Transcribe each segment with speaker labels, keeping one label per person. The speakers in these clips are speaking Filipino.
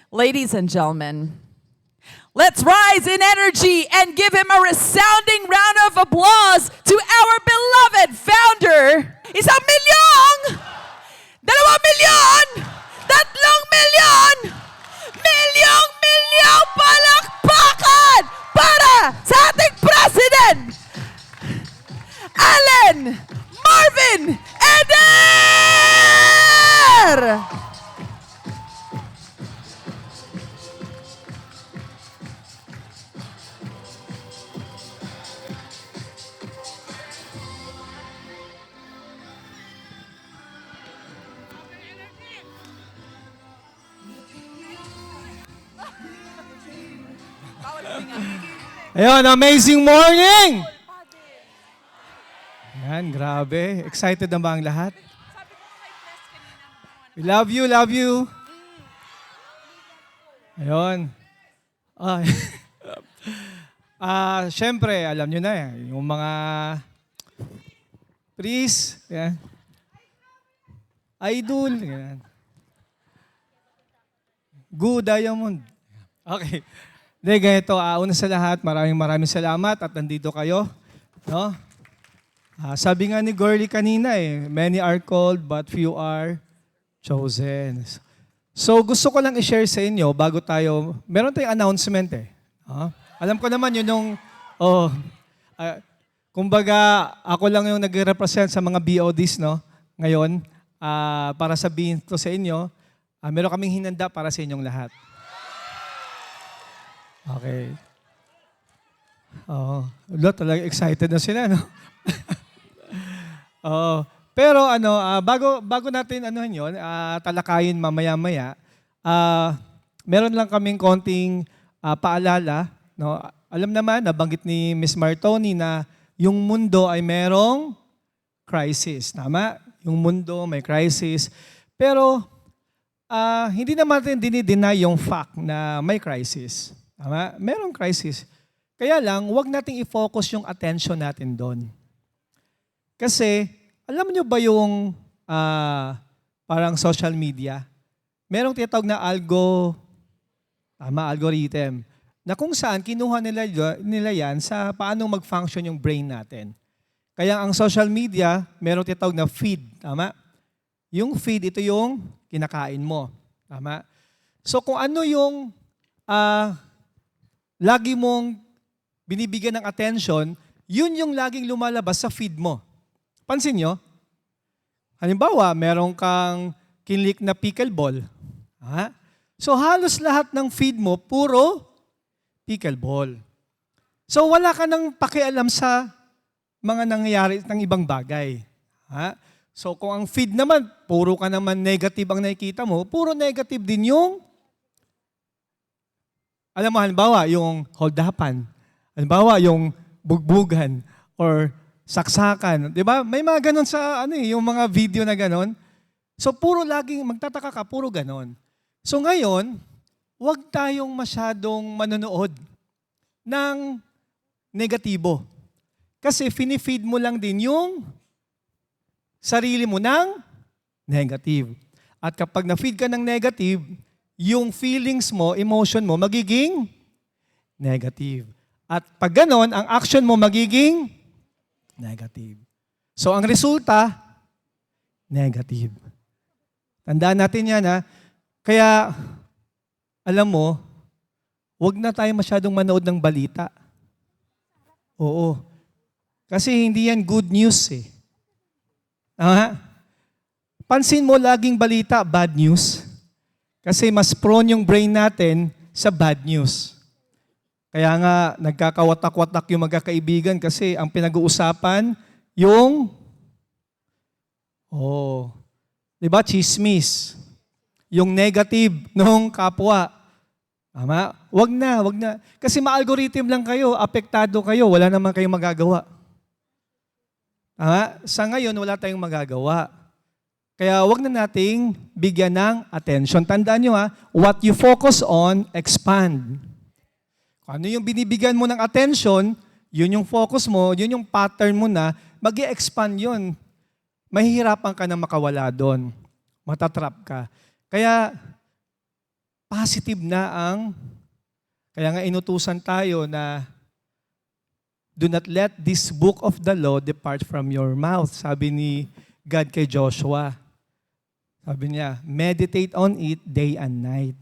Speaker 1: Ladies and gentlemen, let's rise in energy and give him a resounding round of applause to our beloved founder. 1,000,000! 2,000,000! 3,000,000! Milyong-milyong palakpakan para sa ating President, Allen Marvin Eder!
Speaker 2: Ayun, amazing morning! Yan, grabe. Excited na ba ang lahat? We love you, love you. Ayun. Siyempre, alam nyo na yung mga priest, yan. Idol, yan. Good Diamond. Okay. Hindi, ganito. Una sa lahat, maraming salamat at nandito kayo. No? Sabi nga ni Girlie kanina many are called but few are chosen. So gusto ko lang i-share sa inyo bago tayo, meron tayong announcement Alam ko naman yun yung, kumbaga ako lang yung nag-represent sa mga BODs ngayon para sabihin to sa inyo, meron kaming hinanda para sa inyong lahat. Okay. Talaga excited na sila, no? Pero bago natin yun, talakayin mamaya-maya, meron lang kaming konting paalala, no? Alam naman, nabanggit ni Miss Martoni na yung mundo ay merong crisis. Tama? Yung mundo may crisis. Pero hindi naman natin dinideny yung fact na may crisis. Tama? Merong crisis. Kaya lang, huwag nating i-focus yung attention natin doon. Kasi, alam nyo ba yung parang social media? Merong tinatawag na algorithm, na kung saan kinuha nila yan sa paano mag-function yung brain natin. Kaya ang social media, merong tinatawag na feed. Tama? Yung feed, ito yung kinakain mo. Tama? So kung ano yung lagi mong binibigyan ng attention, yun yung laging lumalabas sa feed mo. Pansin nyo? Halimbawa, meron kang kinlik na pickleball. So halos lahat ng feed mo, puro pickleball. So wala ka nang pakialam sa mga nangyayari ng ibang bagay. So kung ang feed naman, puro ka naman negative ang nakikita mo, puro negative din yung alam mo, halimbawa, yung hold-upan. Halimbawa, yung bugbugan or saksakan. Di ba? May mga ganon sa, yung mga video na ganon. So, puro laging, magtataka ka, puro ganon. So, ngayon, huwag tayong masyadong manonood ng negatibo. Kasi finifeed mo lang din yung sarili mo ng negative. At kapag na-feed ka ng negative, yung feelings mo, emotion mo, magiging negative. At pag ganon, ang action mo magiging negative. So ang resulta, negative. Tandaan natin yan Kaya, alam mo, huwag na tayo masyadong manood ng balita. Oo. Kasi hindi yan good news Pansin mo laging balita, bad news. Kasi mas prone yung brain natin sa bad news. Kaya nga, nagkakawatak-watak yung magkakaibigan kasi ang pinag-uusapan, yung, di ba, chismis. Yung negative nung kapwa. Tama? Wag na. Kasi ma-algorithm lang kayo, apektado kayo, wala naman kayong magagawa. Tama? Sa ngayon, wala tayong magagawa. Kaya wag na nating bigyan ng attention. Tandaan nyo what you focus on, expand. Kung ano yung binibigyan mo ng attention, yun yung focus mo, yun yung pattern mo mag-i-expand yun. Mahihirapan ka na makawala doon. Matatrap ka. Kaya, positive na kaya nga inutusan tayo na do not let this book of the law depart from your mouth. Sabi ni God kay Joshua. Sabi niya, meditate on it day and night.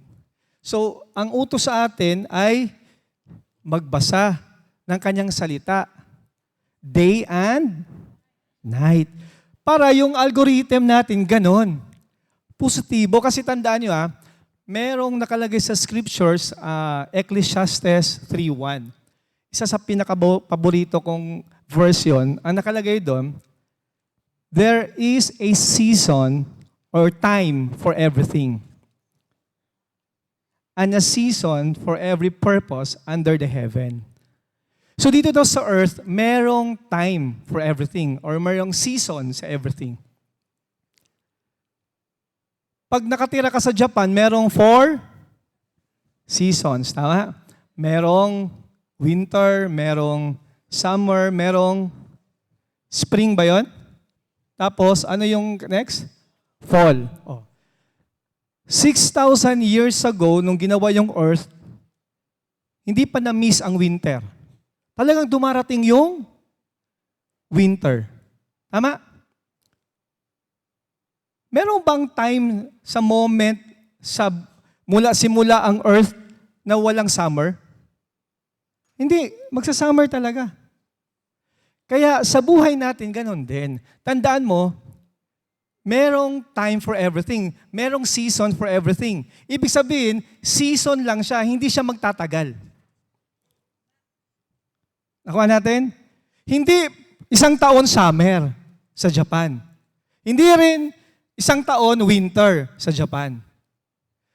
Speaker 2: So, ang utos sa atin ay magbasa ng kanyang salita day and night. Para yung algorithm natin ganon. Positibo. Kasi tandaan nyo merong nakalagay sa scriptures, Ecclesiastes 3:1. Isa sa pinaka-paborito kong version, ang nakalagay doon, there is a season or time for everything. And a season for every purpose under the heaven. So dito daw sa earth, merong time for everything or merong season sa everything. Pag nakatira ka sa Japan, merong 4 seasons, tama? Merong winter, merong summer, merong spring ba yun? Tapos, ano yung next? Fall. 6,000 years ago, nung ginawa yung earth, hindi pa na-miss ang winter. Talagang dumarating yung winter. Tama? Meron bang time sa moment simula ang earth na walang summer? Hindi, magsa-summer talaga. Kaya sa buhay natin, ganun din. Tandaan mo, merong time for everything. Merong season for everything. Ibig sabihin, season lang siya, hindi siya magtatagal. Nakuha natin? Hindi isang taon summer sa Japan. Hindi rin isang taon winter sa Japan.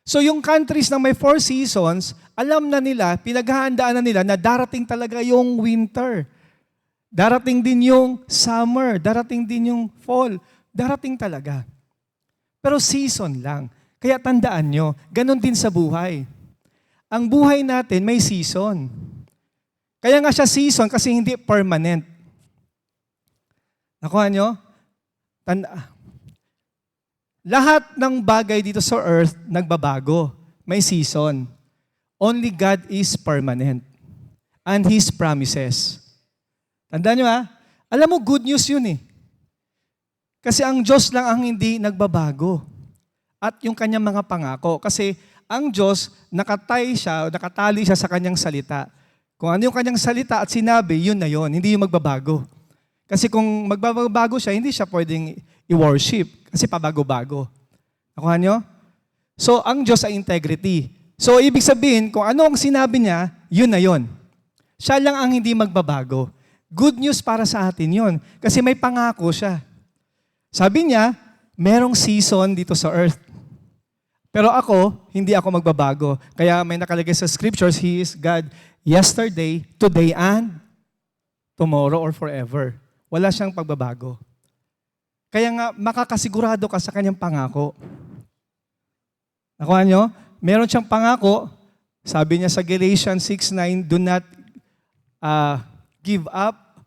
Speaker 2: So yung countries na may 4 seasons, alam na nila, pinaghahandaan na nila na darating talaga yung winter. Darating din yung summer, darating din yung fall. Darating talaga. Pero season lang. Kaya tandaan nyo, ganun din sa buhay. Ang buhay natin may season. Kaya nga siya season kasi hindi permanent. Nakuha nyo? Lahat ng bagay dito sa earth nagbabago. May season. Only God is permanent. And His promises. Tandaan nyo alam mo good news yun Kasi ang Diyos lang ang hindi nagbabago. At yung kanyang mga pangako. Kasi ang Diyos, nakatali siya sa kanyang salita. Kung ano yung kanyang salita at sinabi, yun na yun. Hindi yung magbabago. Kasi kung magbabago siya, hindi siya pwedeng i-worship. Kasi pabago-bago. Nakuha nyo? So, ang Diyos ay integrity. So, ibig sabihin, kung ano ang sinabi niya, yun na yun. Siya lang ang hindi magbabago. Good news para sa atin yun. Kasi may pangako siya. Sabi niya, merong season dito sa earth. Pero ako, hindi ako magbabago. Kaya may nakalagay sa scriptures, He is God yesterday, today, and tomorrow or forever. Wala siyang pagbabago. Kaya nga, makakasigurado ka sa kanyang pangako. Nakuha nyo? Meron siyang pangako. Sabi niya sa Galatians 6:9, do not give up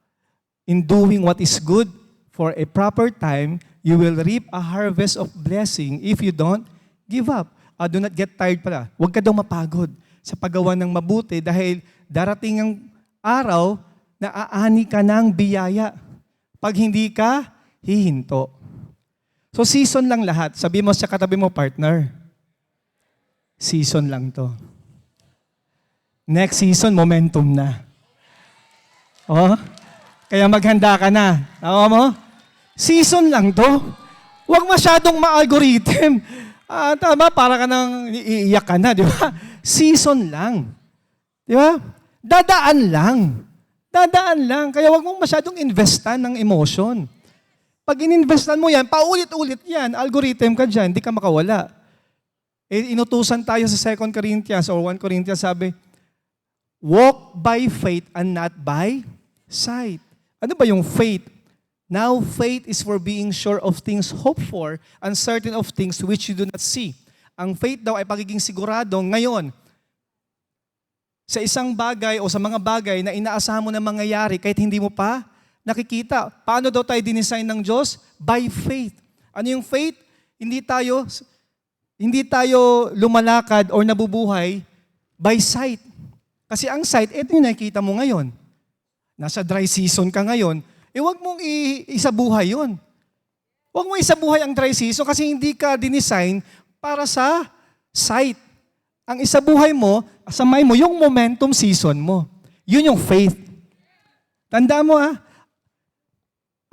Speaker 2: in doing what is good. For a proper time, you will reap a harvest of blessing if you don't give up. Do not get tired pala. Huwag ka daw mapagod sa paggawa ng mabuti dahil darating ang araw na aani ka ng biyaya. Pag hindi ka, hihinto. So season lang lahat. Sabi mo sa katabi mo, partner, season lang to. Next season, momentum na. Kaya maghanda ka na. Tawa mo? Season lang to. Huwag masyadong ma-algorithm. Tama, para ka nang iiyak ka na, di ba? Season lang. Di ba? Dadaan lang. Dadaan lang. Kaya huwag mong masyadong investan ng emotion. Pag ininvestan mo yan, paulit-ulit yan, algorithm ka dyan, hindi ka makawala. Inutusan tayo sa 2 Corinthians or 1 Corinthians, sabi, walk by faith and not by sight. Ano ba yung faith? Now, faith is for being sure of things hoped for and certain of things which you do not see. Ang faith daw ay pagiging sigurado ngayon sa isang bagay o sa mga bagay na inaasahan mo na mangyayari kahit hindi mo pa nakikita. Paano daw tayo dinesign ng Diyos? By faith. Ano yung faith? Hindi tayo hindi tayo lumalakad or nabubuhay by sight. Kasi ang sight, ito yung nakikita mo ngayon. Nasa dry season ka ngayon, huwag mong isabuhay yun. Huwag mong isabuhay ang dry season kasi hindi ka dinesign para sa sight. Ang isabuhay mo, asamay mo, yung momentum season mo. Yun yung faith. Tanda mo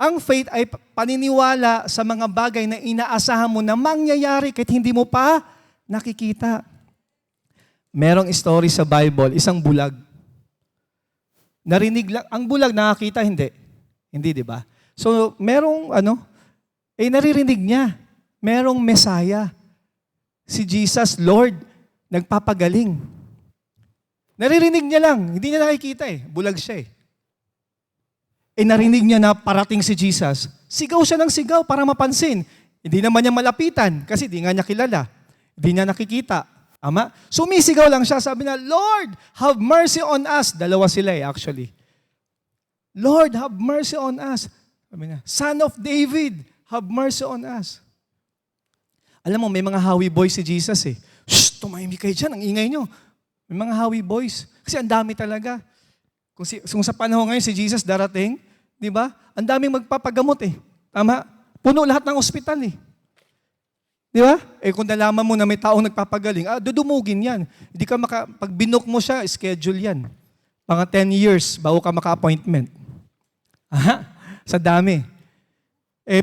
Speaker 2: ang faith ay paniniwala sa mga bagay na inaasahan mo na mangyayari kahit hindi mo pa nakikita. Merong story sa Bible, isang bulag. Narinig lang, ang bulag nakakita, hindi. Hindi, di ba? So, merong naririnig niya. Merong Messiah. Si Jesus, Lord, nagpapagaling. Naririnig niya lang, hindi niya nakikita bulag siya narinig niya na parating si Jesus. Sigaw siya ng sigaw para mapansin. Hindi naman niya malapitan kasi di nga niya kilala. Hindi niya nakikita. Ama? Sumisigaw lang siya, sabi na, Lord, have mercy on us. Dalawa sila actually. Lord, have mercy on us. Sabi niya, Son of David, have mercy on us. Alam mo, may mga Howie boys si Jesus Shh, tumahimik kayo dyan, ang ingay nyo. May mga Howie boys. Kasi ang dami talaga. Kung sa panahon ngayon si Jesus darating, di ba? Ang daming magpapagamot Tama? Puno lahat ng ospital Di ba? Kung nalaman mo na may taong nagpapagaling, dudumugin yan. Hindi ka pag binook mo siya, schedule yan. Mga 10 years bago ka maka-appointment. Sa dami.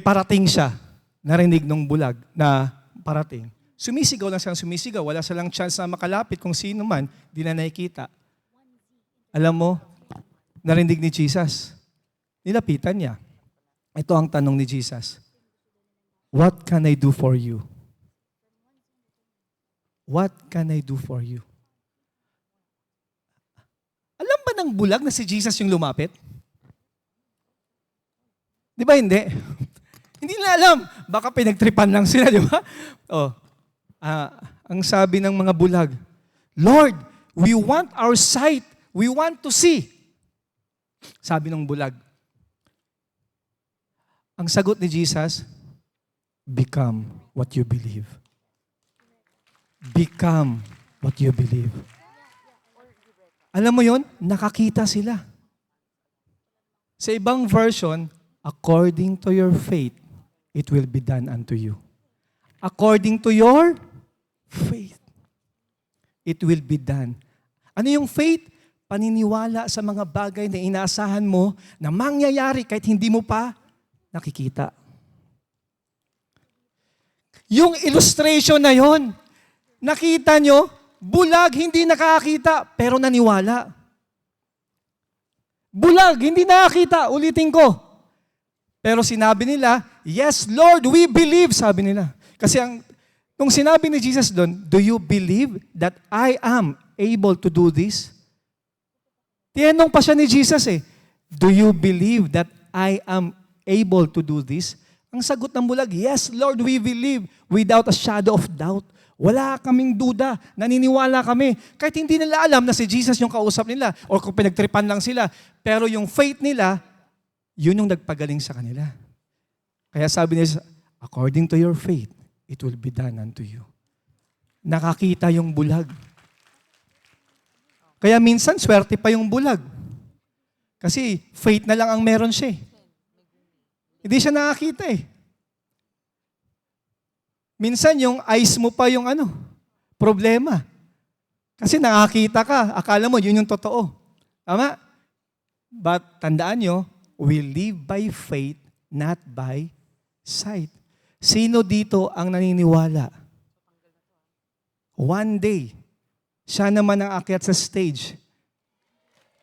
Speaker 2: Parating siya. Narinig nung bulag na parating. Sumisigaw lang siyang sumisigaw. Wala silang chance na makalapit kung sino man, di na nakikita. Alam mo, narinig ni Jesus. Nilapitan niya. Ito ang tanong ni Jesus. What can I do for you? What can I do for you? Alam ba ng bulag na si Jesus yung lumapit? Di ba hindi? Hindi na alam. Baka pinagtripan lang sila, di ba? Ang sabi ng mga bulag, Lord, we want our sight. We want to see. Sabi ng bulag. Ang sagot ni Jesus, become what you believe. Become what you believe. Alam mo yon? Nakakita sila. Sa ibang version, according to your faith, it will be done unto you. According to your faith, it will be done. Ano yung faith? Paniniwala sa mga bagay na inaasahan mo na mangyayari kahit hindi mo pa nakikita. Yung illustration na yon, nakita nyo, bulag, hindi nakakita, pero naniwala. Bulag, hindi nakakita, ulitin ko. Pero sinabi nila, yes, Lord, we believe, sabi nila. Kasi nung sinabi ni Jesus doon, do you believe that I am able to do this? Tinanong pa siya ni Jesus do you believe that I am able to do this? Ang sagot ng bulag, yes, Lord, we believe without a shadow of doubt. Wala kaming duda, naniniwala kami. Kahit hindi nila alam na si Jesus yung kausap nila or kung pinagtripan lang sila, pero yung faith nila, yun yung nagpagaling sa kanila. Kaya sabi niya, according to your faith, it will be done unto you. Nakakita yung bulag. Kaya minsan, swerte pa yung bulag. Kasi faith na lang ang meron siya. Hindi siya nakakita Minsan, yung eyes mo pa yung problema. Kasi nakakita ka, akala mo yun yung totoo. Tama? But tandaan nyo, we live by faith, not by sight. Sino dito ang naniniwala? One day, siya naman ang aakyat sa stage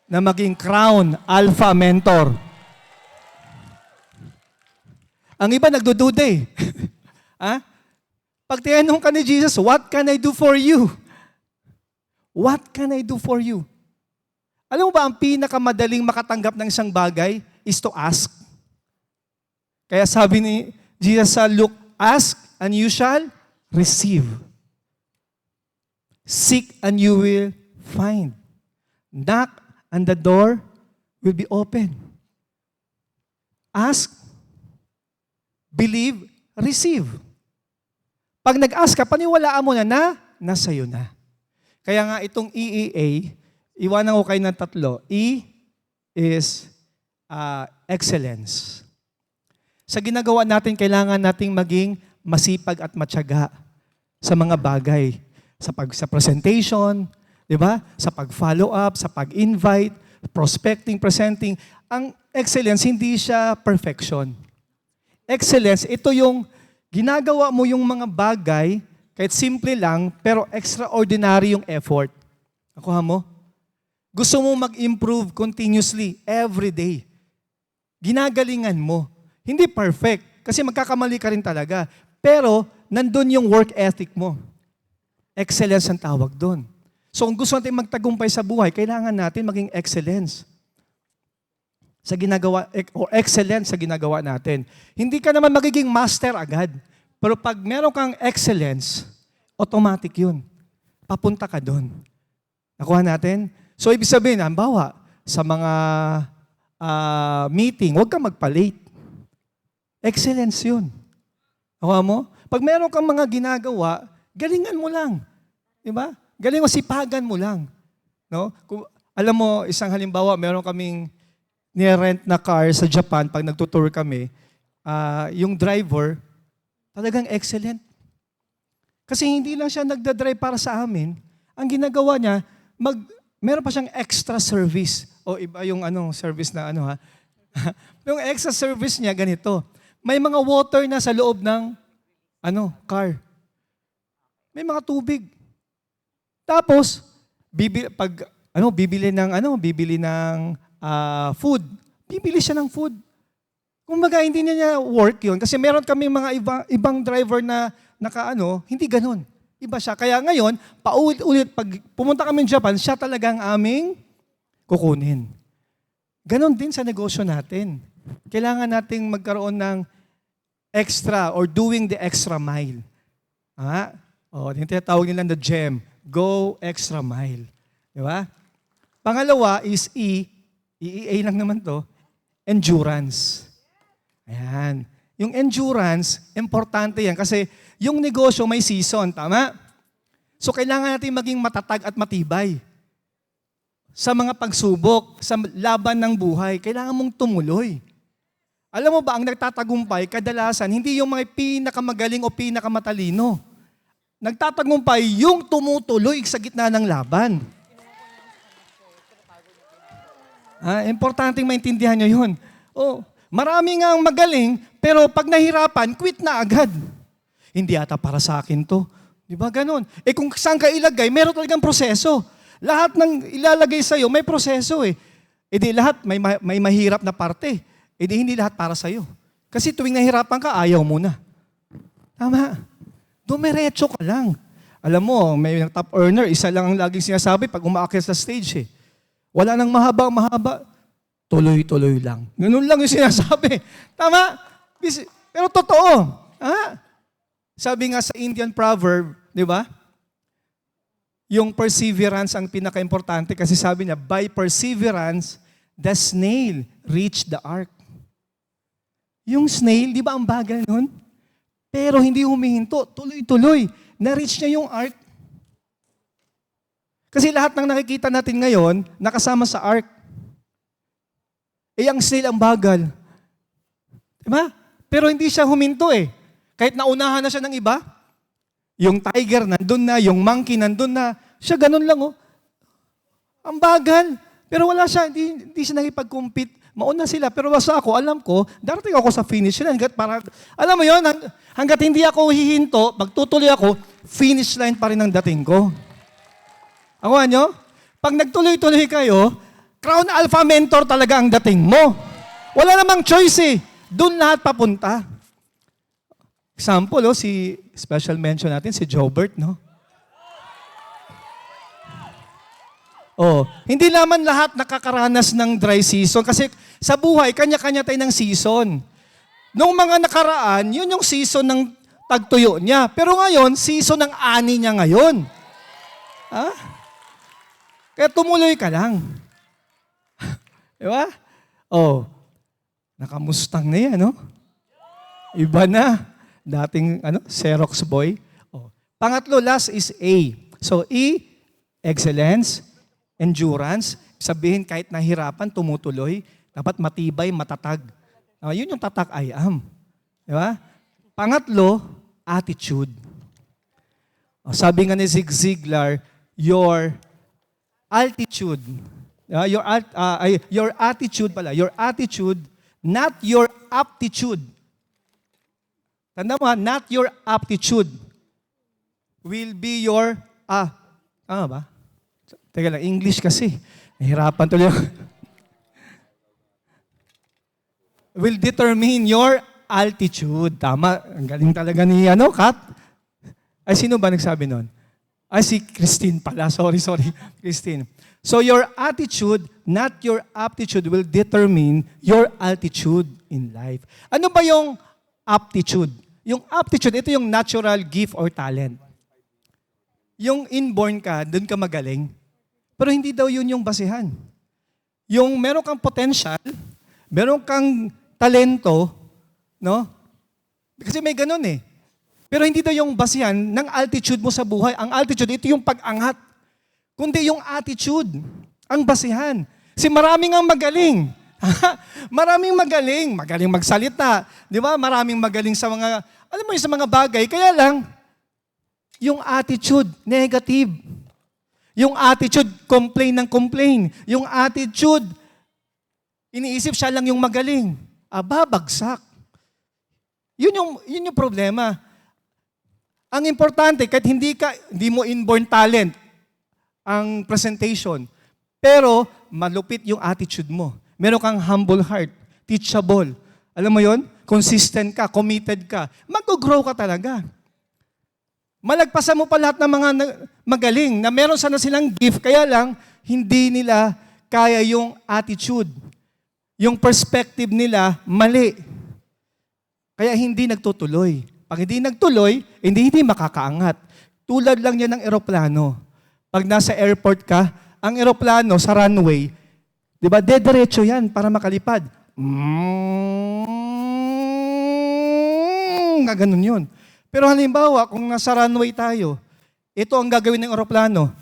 Speaker 2: na maging crown alpha mentor. Ang iba nagdududa Pag tinanong ka ni Jesus, what can I do for you? What can I do for you? Alam mo ba, ang pinakamadaling makatanggap ng isang bagay is to ask. Kaya sabi ni Jesus sa Luke, ask and you shall receive. Seek and you will find. Knock and the door will be open. Ask, believe, receive. Pag nag-ask ka, paniwalaan mo na nasa iyo na. Kaya nga itong EEA, iwanan ko kayo ng tatlo. E is excellence. Sa ginagawa natin, kailangan nating maging masipag at matyaga sa mga bagay. Sa presentation, di ba? Sa pag-follow up, sa pag-invite, prospecting, presenting. Ang excellence, hindi siya perfection. Excellence, ito yung ginagawa mo yung mga bagay, kahit simple lang, pero extraordinary yung effort. Nakuha mo? Gusto mo mag-improve continuously, every day. Ginagalingan mo. Hindi perfect, kasi magkakamali ka rin talaga. Pero, nandun yung work ethic mo. Excellence ang tawag doon. So, kung gusto natin magtagumpay sa buhay, kailangan natin maging excellence sa ginagawa, o excellent sa ginagawa natin. Hindi ka naman magiging master agad. Pero pag meron kang excellence, automatic yun. Papunta ka doon. Nakuha natin? So, ibig sabihin, halimbawa, sa mga meeting, huwag kang magpa-late. Excellence yun. Nakuha mo? Pag meron kang mga ginagawa, galingan mo lang. Diba? Galing mo, sipagan mo lang. No? Kung, alam mo, isang halimbawa, meron kaming ni-rent na car sa Japan pag nagtutour kami, yung driver, talagang excellent. Kasi hindi lang siya nagdadrive para sa amin. Ang ginagawa niya, meron pa siyang extra service. O iba yung service na yung extra service niya, ganito. May mga water na sa loob ng car. May mga tubig. Tapos, bibili ng food. Bibili siya ng food. Kumbaga, hindi niya work yun. Kasi meron kami mga ibang driver na hindi ganun. Iba siya. Kaya ngayon, paulit-ulit, pag pumunta kami ng Japan, siya talaga ang aming kukunin. Ganon din sa negosyo natin. Kailangan nating magkaroon ng extra or doing the extra mile. Yung tinatawag nila na GEM. Go extra mile. Di ba? Pangalawa is EEA lang naman to, endurance. Ayan. Yung endurance, importante yan kasi yung negosyo may season, tama? So kailangan natin maging matatag at matibay. Sa mga pagsubok, sa laban ng buhay, kailangan mong tumuloy. Alam mo ba, ang nagtatagumpay, kadalasan, hindi yung mga pinakamagaling o pinakamatalino. Nagtatagumpay yung tumutuloy sa gitna ng laban. Importanteng maintindihan nyo yun. Marami nga ang magaling, pero pag nahirapan, quit na agad. Hindi ata para sa akin to. Di ba ganon? Kung saan ka ilagay, meron talagang proseso. Lahat ng ilalagay sa'yo, may proseso eh. Di lahat may mahirap na parte. Di hindi lahat para sa'yo. Kasi tuwing nahirapan ka, ayaw mo na. Tama. Dumiretso ka lang. Alam mo, may top earner, isa lang ang laging sinasabi pag umaakyat sa stage eh. Wala nang mahaba. Tuloy-tuloy lang. Ganun lang yung sinasabi. Tama? Pero totoo. Sabi nga sa Indian proverb, di ba? Yung perseverance ang pinaka-importante kasi sabi niya, by perseverance, the snail reached the ark. Yung snail, di ba ang bagal nun? Pero hindi humihinto. Tuloy-tuloy. Na-reach niya yung ark. Kasi lahat ng nakikita natin ngayon, nakasama sa ark. Ang snail ang bagal. Diba? Pero hindi siya huminto eh. Kahit naunahan na siya ng iba, yung tiger nandun na, yung monkey nandun na, siya ganun lang oh. Ang bagal. Pero wala siya, hindi siya nakipag-compete. Mauna sila, pero basta ako, alam ko, darating ako sa finish line. Alam mo yun, hanggat hindi ako hihinto, magtutuloy ako, finish line pa rin ang dating ko. Ako nyo? Pag nagtuloy-tuloy kayo, Crown Alpha Mentor talaga ang dating mo. Wala namang choice eh. Doon lahat papunta. Example, si special mention natin, si Jobert, no? Hindi naman lahat nakakaranas ng dry season kasi sa buhay, kanya-kanya tayo ng season. Noong mga nakaraan, yun yung season ng tagtuyo niya. Pero ngayon, season ng ani niya ngayon. Kaya tumuloy ka lang. Diba? Nakamustang na yan, no? Iba na. Dating, Xerox boy. Pangatlo, last is A. So E, excellence, endurance. Sabihin kahit nahirapan, tumutuloy. Dapat matibay, matatag. Yun yung tatak I am. Di ba? Pangatlo, attitude. Sabi nga ni Zig Ziglar, your altitude, your attitude, not your aptitude. Tanda mo, not your aptitude will be your, ba? Teka lang, English kasi. Nahirapan tuloy ako. Will determine your altitude. Tama. Ang galing talaga ni Kat. Ay, sino ba nagsabi nun? Ay, si Christine pala. Sorry. Christine. So your attitude, not your aptitude, will determine your altitude in life. Ano ba yung aptitude? Yung aptitude, ito yung natural gift or talent. Yung inborn ka, dun ka magaling. Pero hindi daw yun yung basihan. Yung meron kang potential, meron kang talento, no? Kasi may ganun eh. Pero hindi daw yung basihan ng altitude mo sa buhay. Ang altitude, ito yung pag-angat. Kundi yung attitude, ang basihan. Kasi maraming ang magaling. Maraming magaling. Magaling magsalita. Di ba? Maraming magaling sa mga, alam mo yung sa mga bagay. Kaya lang, yung attitude, negative. Yung attitude, complain ng complain. Yung attitude, iniisip siya lang yung magaling. Bagsak. Yun yung problema. Ang importante, kahit hindi mo inborn talent ang presentation, pero malupit yung attitude mo. Meron kang humble heart, teachable. Alam mo yon? Consistent ka, committed ka. Mag-grow ka talaga. Malagpasan mo pa lahat ng mga magaling na meron sana silang gift, kaya lang hindi nila kaya yung attitude. Yung perspective nila, mali. Kaya hindi nagtutuloy. Pag hindi nagtuloy, hindi makakaangat. Tulad lang yan ng eroplano. Pag nasa airport ka, ang eroplano sa runway, di ba, dediretso yan para makalipad. Ganun yun. Pero halimbawa, kung nasa runway tayo, ito ang gagawin ng eroplano.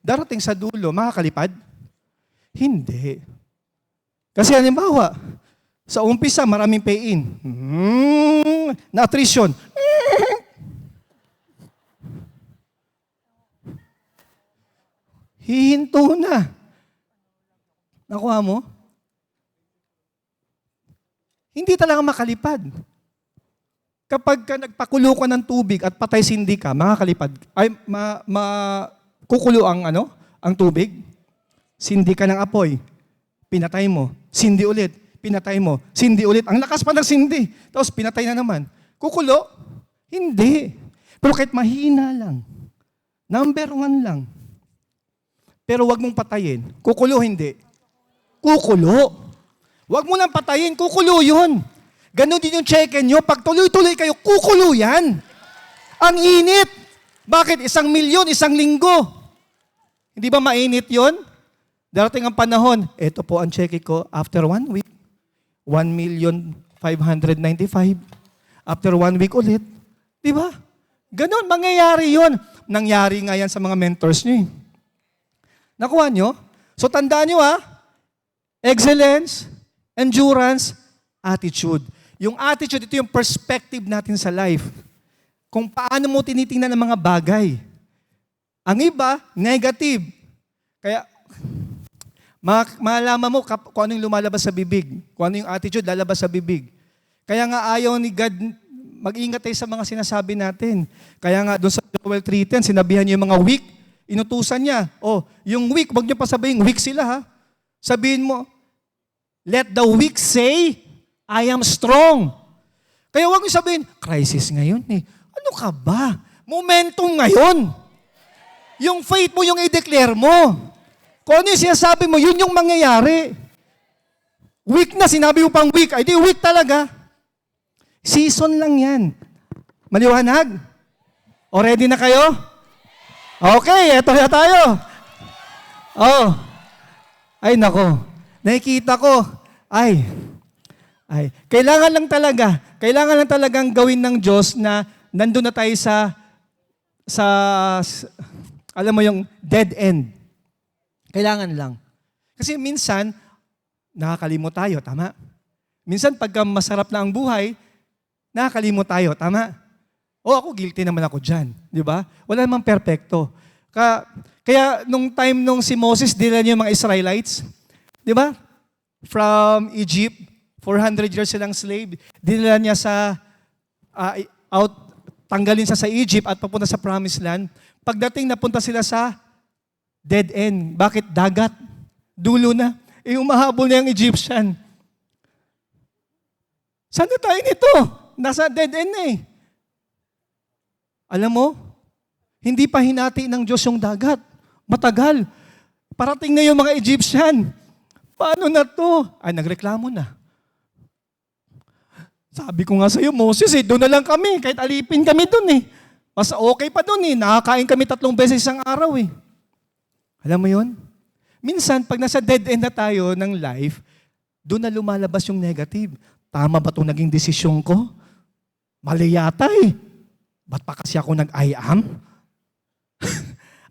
Speaker 2: Darating sa dulo, makakalipad? Hindi. Kasi halimbawa, sa umpisa, maraming pay-in. Na attrition. Hihinto na. Nakuha mo? Hindi talaga makalipad. Kapag ka nagpakulo ka ng tubig at patay sindi ka, makakalipad. Ay, kukulo ang tubig. Sindi ka ng apoy. Pinatay mo. Sindi ulit. Pinatay mo. Sindi ulit. Ang lakas pa ng sindi. Tapos pinatay na naman. Kukulo? Hindi. Pero kahit mahina lang. Number 1 lang. Pero wag mong patayin. Kukulo, hindi. Kukulo. Wag mo lang patayin. Kukulo yun. Ganon din yung check-in nyo. Pag tuloy-tuloy kayo, kukulo yan. Ang init. Bakit? 1 milyon, 1 linggo. Hindi ba mainit yon? Darating ang panahon, ito po ang check ko after 1 week. 1,595,000. After 1 week ulit. Di ba? Ganon, mangyayari yon. Nangyari nga yan sa mga mentors nyo. Nakuha nyo? So tandaan nyo excellence, endurance, attitude. Yung attitude, ito yung perspective natin sa life. Kung paano mo tinitingnan ang mga bagay. Ang iba, negative. Kaya, malaman mo kung ano yung lumalabas sa bibig. Kung ano yung attitude lalabas sa bibig. Kaya nga ayaw ni God, mag-ingat tayo sa mga sinasabi natin. Kaya nga doon sa Joel 3:10, sinabihan niya yung mga weak, inutusan niya. Yung weak, wag niyo pa sabihin, weak sila ha. Sabihin mo, let the weak say, I am strong. Kaya wag niyo sabihin, crisis ngayon eh. Ano ka ba? Momentum ngayon. Yung faith mo, yung i-declare mo. Kung ano yung sinasabi mo, yun yung mangyayari. Weak na, sinabi mo pang weak. Ay di weak talaga. Season lang yan. Maliwanag? O ready na kayo? Okay, eto na tayo. Ay nako. nakikita ko, kailangan lang talagang gawin ng Diyos na nandun na tayo sa alam mo yung dead end. Kailangan lang. Kasi minsan, nakakalimot tayo, tama? Minsan, pagka masarap na ang buhay, nakakalimot tayo, tama? Ako, guilty naman ako dyan. Di ba? Wala namang perfecto. Kaya, nung time nung si Moses, dinala niya yung mga Israelites, di ba? From Egypt, 400 years silang slave, dinala niya tanggalin siya sa Egypt at papunta sa Promised Land. Pagdating, napunta sila sa dead end. Bakit? Dagat. Dulo na. Umahabol na yung Egyptian. Saan na tayo nito? Nasa dead end na eh. Alam mo, hindi pa hinati ng Diyos yung dagat. Matagal. Parating na yung mga Egyptian. Paano na to? Nagreklamo na. Sabi ko nga sa'yo, Moses, doon na lang kami. Kahit alipin kami doon eh. Mas okay pa doon eh. Nakakain kami 3 beses isang araw eh. Alam mo yun? Minsan, pag nasa dead end na tayo ng life, doon na lumalabas yung negative. Tama ba itong naging desisyon ko? Mali yata eh. Ba't pa kasi ako nag-I am?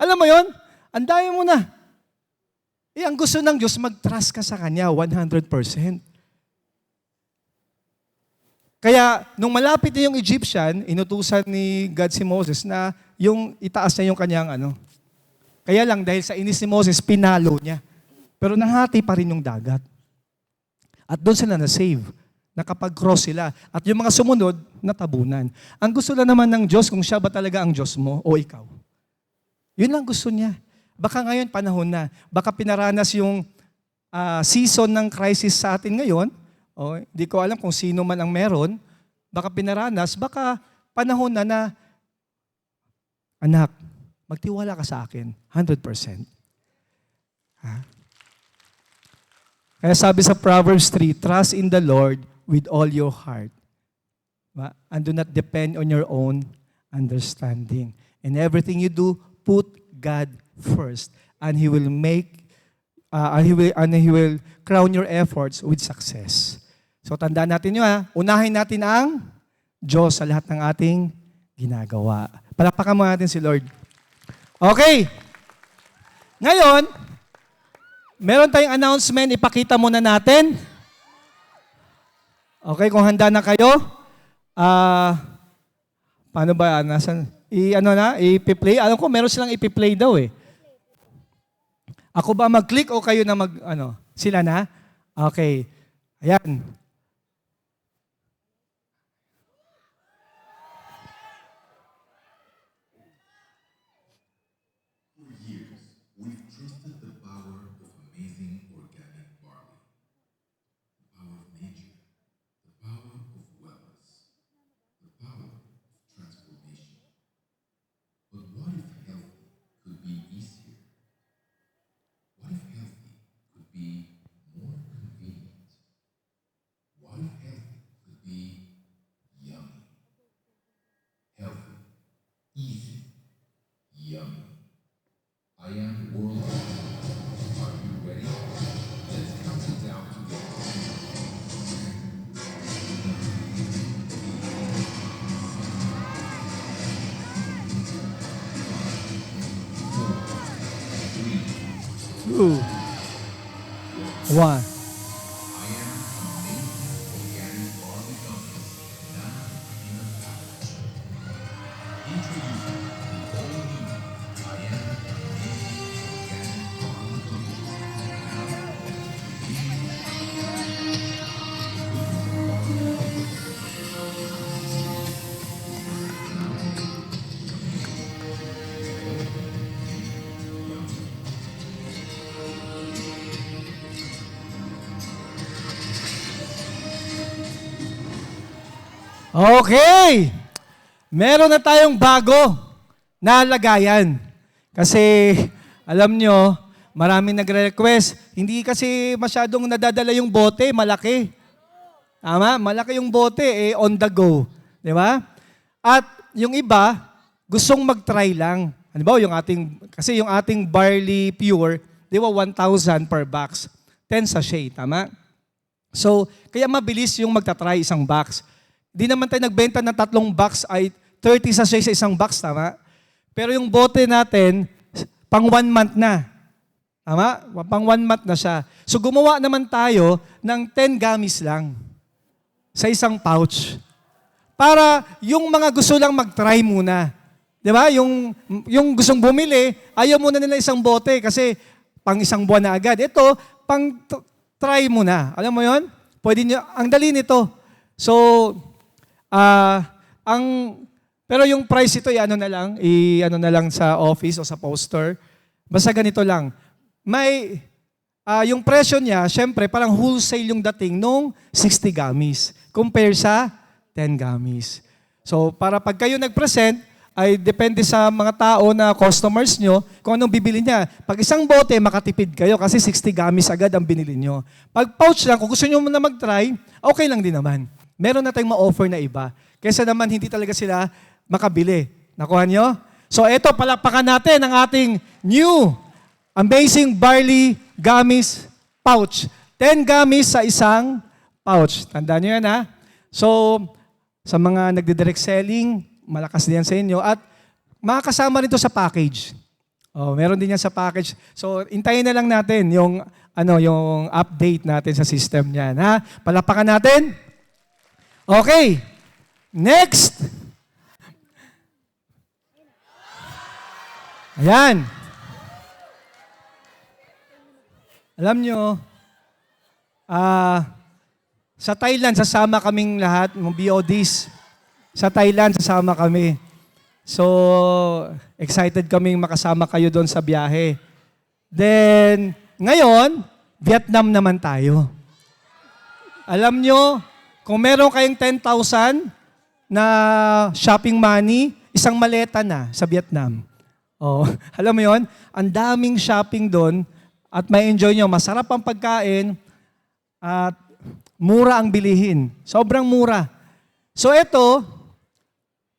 Speaker 2: Alam mo yun? Andayan mo na. Ang gusto ng Diyos, mag-trust ka sa Kanya 100%. Kaya, nung malapit na yung Egyptian, inutusan ni God si Moses na yung itaas niya yung kanyang Kaya lang, dahil sa inis ni Moses, pinalo niya. Pero nahati pa rin yung dagat. At doon sila na-save. Nakapag-cross sila. At yung mga sumunod, natabunan. Ang gusto lang naman ng Diyos, kung siya ba talaga ang Diyos mo o ikaw. Yun lang gusto niya. Baka ngayon, panahon na. Baka pinaranas yung season ng crisis sa atin ngayon. Hindi ko alam kung sino man ang meron. Baka pinaranas, baka panahon na anak, magtiwala ka sa akin, 100%. Kaya sabi sa Proverbs 3, trust in the Lord with all your heart. And do not depend on your own understanding. In everything you do, put God first. And He will He will crown your efforts with success. So tandaan natin yun Unahin natin ang Diyos sa lahat ng ating ginagawa. Palakpakan mo natin si Lord. Okay. Ngayon, meron tayong announcement. Ipakita muna natin. Okay, kung handa na kayo. Paano ba? I-play? Alam ko, meron silang i-play daw eh. Ako ba mag-click o kayo na Sila na? Okay. Ayan. Two, one. Okay! Meron na tayong bago na lagayan. Kasi, alam nyo, maraming nagre-request. Hindi kasi masyadong nadadala yung bote, malaki. Tama? Malaki yung bote, on the go. Di ba? At yung iba, gustong mag-try lang. Ano ba, kasi yung ating barley pure, di ba, 1,000 per box. 10 sachet, tama? So, kaya mabilis yung magta-try isang box. Di naman tayo nagbenta ng 3 box ay 30 sachet sa isang box, tama? Pero yung bote natin, pang 1 month na. Tama? Pang 1 month na siya. So gumawa naman tayo ng 10 gummies lang sa isang pouch. Para yung mga gusto lang mag-try muna. Di ba? Yung gustong bumili, ayaw muna nila isang bote kasi pang isang buwan na agad. Ito, pang try muna. Alam mo yon? Pwede nyo, ang dali nito. So, pero yung price ito, i-ano na lang sa office o sa poster. Basta ganito lang. May, yung presyo niya, syempre, parang wholesale yung dating nung 60 gummies compare sa 10 gummies. So, para pag kayo nag-present, ay depende sa mga tao na customers nyo kung anong bibili niya. Pag isang bote, makatipid kayo kasi 60 gummies agad ang binili nyo. Pag pouch lang, kung gusto nyo na mag-try, okay lang din naman. Meron na tayong ma-offer na iba. Kaysa naman hindi talaga sila makabili. Nakuha nyo? So, eto, palakpakan natin ang ating new Amazing Barley Gummies Pouch. 10 gummies sa isang pouch. Tandaan nyo yan, ha? So, sa mga nagdi-direct selling, malakas din yan sa inyo. At makakasama rin to sa package. Oh, meron din yan sa package. So, intayin na lang natin yung update natin sa system niyan, ha? Palakpakan natin. Okay. Next. Ayan. Alam nyo, sa Thailand, sasama kaming lahat, mga BODs. Sa Thailand, sasama kami. So, excited kaming makasama kayo doon sa biyahe. Then, ngayon, Vietnam naman tayo. Alam nyo, kung meron kayong 10,000 na shopping money, isang maleta na sa Vietnam. Oh, alam mo yon? Ang daming shopping doon at may enjoy nyo. Masarap ang pagkain at mura ang bilihin. Sobrang mura. So ito,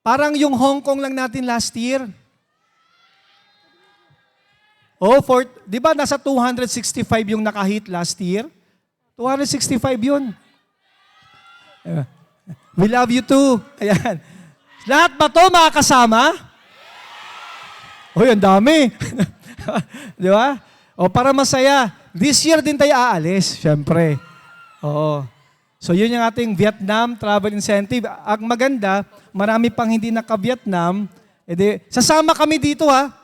Speaker 2: parang yung Hong Kong lang natin last year. Oh, di ba nasa 265 yung nakahit last year? 265 yun. We love you too. Ayan. Lahat ba to makakasama? Uy, ang dami. Di ba? O para masaya. This year din tayo aalis, syempre. Oo. So yun yung ating Vietnam Travel Incentive. Ang maganda, marami pang hindi naka-Vietnam. Sasama kami dito, ha?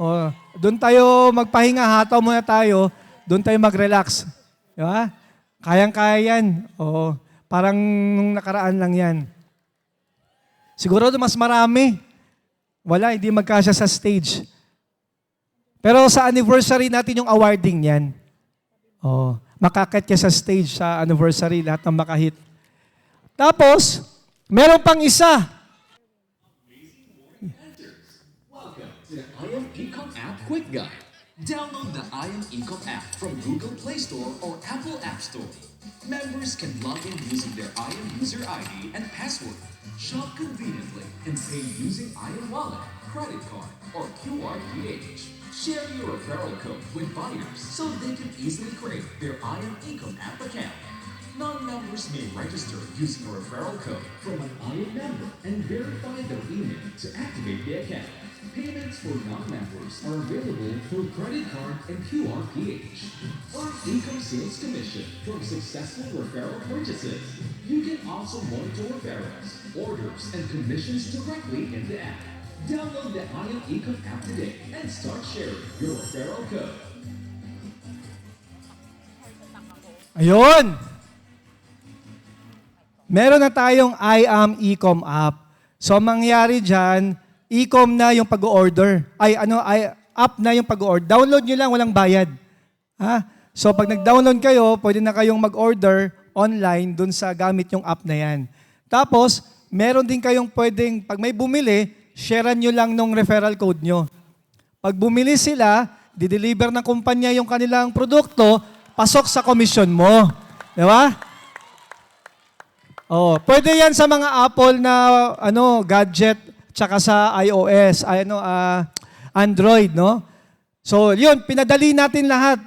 Speaker 2: O, doon tayo magpahinga, hataw muna tayo. Doon tayo mag-relax. Di ba? Kayang-kaya yan. O, parang nung nakaraan lang yan. Siguro mas marami. Wala, hindi magkasya sa stage. Pero sa anniversary natin yung awarding yan. Oh, makakit ka sa stage sa anniversary, lahat ng makahit. Tapos, meron pang isa.
Speaker 3: Welcome to the IM Income App Quick Guide. Download the IM Income App from Google Play Store or Apple App Store. Members can log in using their IM user ID and password, shop conveniently, and pay using IM Wallet, credit card, or QR PH. Share your referral code with buyers so they can easily create their IM Income App account. Non-members may register using a referral code from an IM member and verify their email to activate the account. Payments for non-members are available through credit card and QR PH. Earn income sales commission from successful referral purchases. You can also monitor referrals, orders, and commissions directly in the app. Download the IM Income app today and start sharing your referral code.
Speaker 2: Ayun! Meron na tayong IAM Ecom app. So, ang mangyari dyan, Ecom na yung pag-order. App na yung pag-order. Download nyo lang, walang bayad. Ha? So, pag nag-download kayo, pwede na kayong mag-order online dun sa gamit yung app na yan. Tapos, meron din kayong pwedeng, pag may bumili, sharean nyo lang nung referral code nyo. Pag bumili sila, di-deliver ng kumpanya yung kanilang produkto, pasok sa komisyon mo. Di ba? Oh, pwede yan sa mga Apple na gadget tsaka sa iOS, Android, no? So, yun, pinadali natin lahat.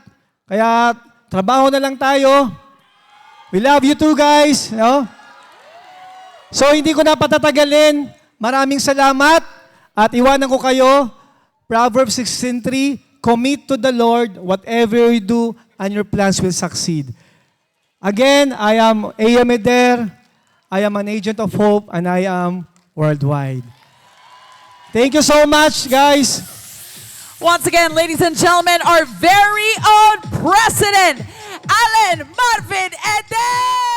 Speaker 2: Kaya, trabaho na lang tayo. We love you too, guys. No? So, hindi ko na patatagalin. Maraming salamat. At iwanan ko kayo. Proverbs 16:3, commit to the Lord whatever you do and your plans will succeed. Again, I am A.M. Eder. I am an agent of hope and I am worldwide. Thank you so much, guys.
Speaker 1: Once again, ladies and gentlemen, our very own President, Allen Marvin Eder!